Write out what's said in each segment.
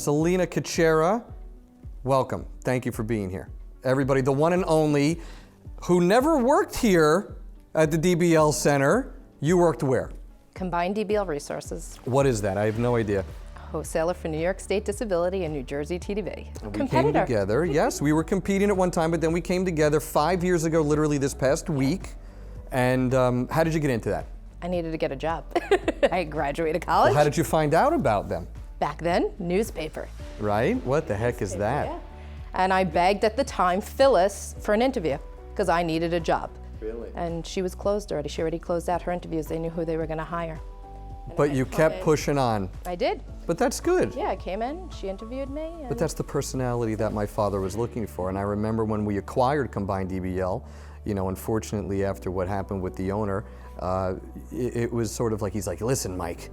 Selena Kutschera, welcome. Thank you for being here. Everybody, the one and only, who never worked here at the DBL Center. You worked where? Combined DBL Resources. What is that? I have no idea. Wholesaler for New York State Disability and New Jersey TDB. And we came together. Yes, we were competing at one time, but then we came together 5 years ago, literally this past week. And how did you get into that? I needed to get a job. I graduated college. Well, how did you find out about them? Back then, newspaper. Right? What the heck is that? Yeah. And I begged at the time Phyllis for an interview because I needed a job. Really? And she was closed already. She already closed out her interviews. They knew who they were going to hire. But you kept pushing on. I did. But that's good. Yeah, I came in, she interviewed me. But that's the personality that my father was looking for. And I remember when we acquired Combined DBL, you know, unfortunately after what happened with the owner, it was sort of like, he's like, listen, Mike,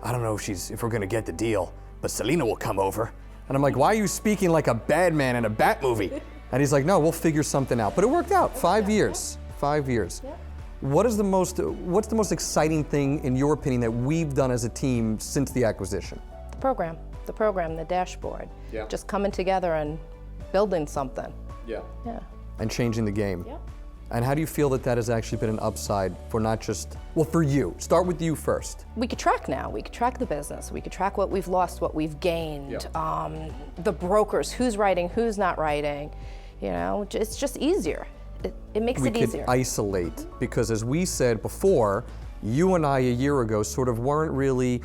I don't know if we're gonna get the deal, but Selena will come over. And I'm like, why are you speaking like a bad man in a Bat movie? And he's like, no, we'll figure something out. But it worked out, 5 years, 5 years. Yeah. What's the most exciting thing, in your opinion, that we've done as a team since the acquisition? The program, the dashboard. Yeah. Just coming together and building something. Yeah. Yeah. And changing the game. Yeah. And how do you feel that that has actually been an upside for not just, well, for you? Start with you first. We could track now. We could track the business. We could track what we've lost, what we've gained. Yeah. The brokers, who's writing, who's not writing. You know, it's just easier. It makes it easier. We could isolate, because as we said before, you and I a year ago sort of weren't really,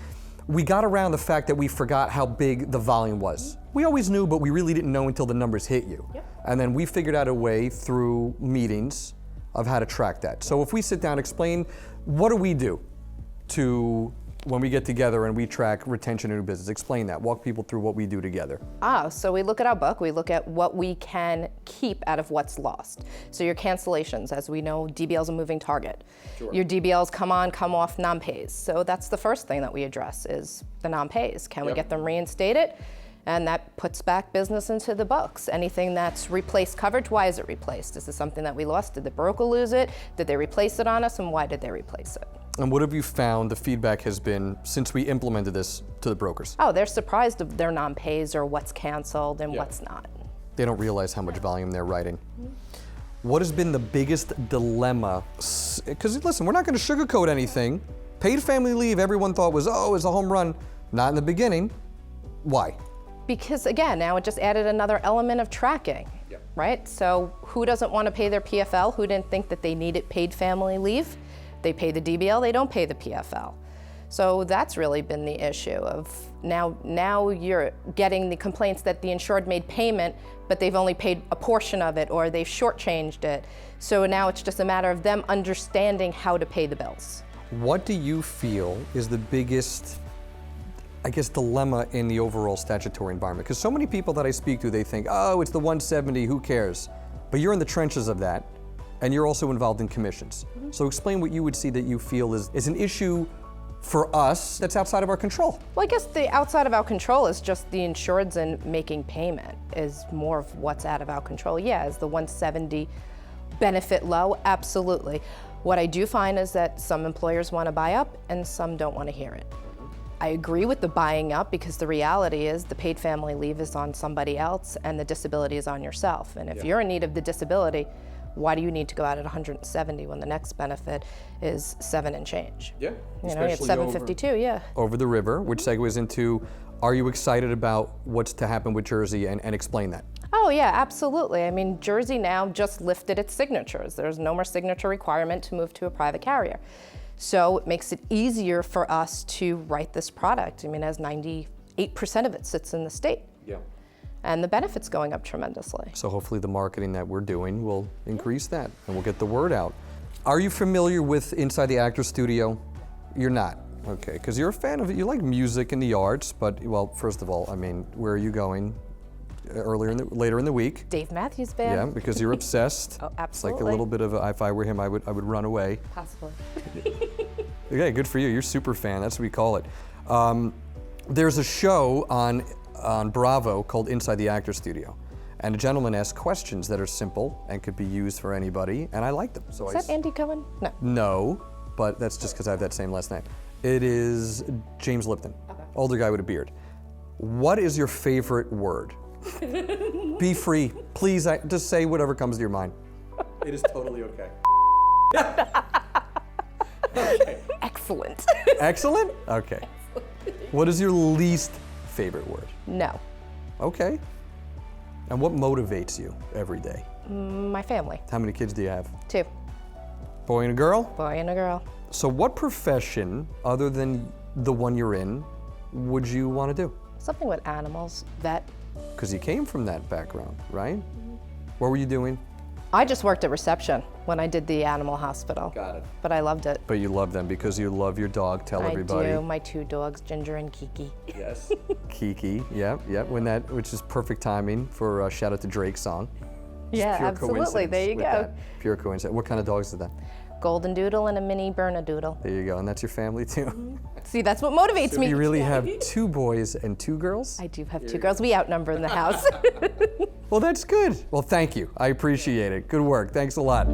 we got around the fact that we forgot how big the volume was. We always knew, but we really didn't know until the numbers hit you. Yep. And then we figured out a way through meetings of how to track that. So if we sit down, explain, what do we do to, when we get together and we track retention in new business? Explain that, walk people through what we do together. So we look at our book, we look at what we can keep out of what's lost. So your cancellations, as we know, DBL's a moving target. Sure. Your DBLs come on, come off, non-pays. So that's the first thing that we address is the non-pays. Can we get them reinstated? And that puts back business into the books. Anything that's replaced coverage, why is it replaced? Is this something that we lost? Did the broker lose it? Did they replace it on us, and why did they replace it? And what have you found the feedback has been since we implemented this to the brokers? Oh, they're surprised of their non-pays or what's canceled and what's not. They don't realize how much volume they're writing. What has been the biggest dilemma? Because listen, we're not going to sugarcoat anything. Paid family leave, everyone thought was, oh, it's a home run. Not in the beginning. Why? Because again, now it just added another element of tracking, right? So who doesn't want to pay their PFL? Who didn't think that they needed paid family leave? They pay the DBL, they don't pay the PFL. So that's really been the issue of now you're getting the complaints that the insured made payment, but they've only paid a portion of it, or they've shortchanged it. So now it's just a matter of them understanding how to pay the bills. What do you feel is the biggest, I guess, dilemma in the overall statutory environment? Because so many people that I speak to, they think, oh, it's the 170, who cares? But you're in the trenches of that, and you're also involved in commissions. So explain what you would see that you feel is an issue for us that's outside of our control. Well, I guess the outside of our control is just the insureds and making payment is more of what's out of our control. Yeah, is the 170 benefit low? Absolutely. What I do find is that some employers want to buy up and some don't want to hear it. I agree with the buying up, because the reality is the paid family leave is on somebody else and the disability is on yourself. And if you're in need of the disability, why do you need to go out at 170 when the next benefit is 7 and change? Yeah, you know, it's 752, Over the river, which segues into, are you excited about what's to happen with Jersey, and explain that? Oh yeah, absolutely. I mean, Jersey now just lifted its signatures. There's no more signature requirement to move to a private carrier. So it makes it easier for us to write this product. I mean, as 98% of it sits in the state. Yeah. And the benefits going up tremendously. So hopefully the marketing that we're doing will increase that, and we'll get the word out. Are you familiar with Inside the Actors Studio? You're not, okay, because you're a fan of it. You like music and the arts, but, well, first of all, I mean, where are you going later in the week? Dave Matthews Band. Yeah, because you're obsessed. Oh, absolutely. It's like a little bit of if I were him, I would run away. Possibly. Okay, good for you. You're a super fan. That's what we call it. There's a show on Bravo called Inside the Actors Studio. And a gentleman asks questions that are simple and could be used for anybody, and I like them. So Is that Andy Cohen? No. No, but that's just because I have that same last name. It is James Lipton, older guy with a beard. What is your favorite word? Be free. Please, just say whatever comes to your mind. It is totally okay. Okay. Excellent. Excellent? Okay. What is your least favorite word? No. Okay. And what motivates you every day? My family. How many kids do you have? 2. Boy and a girl? Boy and a girl. So what profession, other than the one you're in, would you want to do? Something with animals, vet. Because you came from that background, right? What were you doing? I just worked at reception when I did the animal hospital. Got it. But I loved it. But you love them because you love your dog. Tell everybody. I do. My 2 dogs, Ginger and Kiki. Yes. Kiki, yep. Which is perfect timing for a shout out to Drake's song. Yeah, Pure absolutely. coincidence There you with go. that. Pure coincidence. What kind of dogs is that? Golden Doodle and a mini Bernedoodle. There you go. And that's your family too? See, that's what motivates me. You really have 2 boys and 2 girls? I do have 2 girls. We outnumber in the house. Well, that's good. Well, thank you. I appreciate it. Good work. Thanks a lot.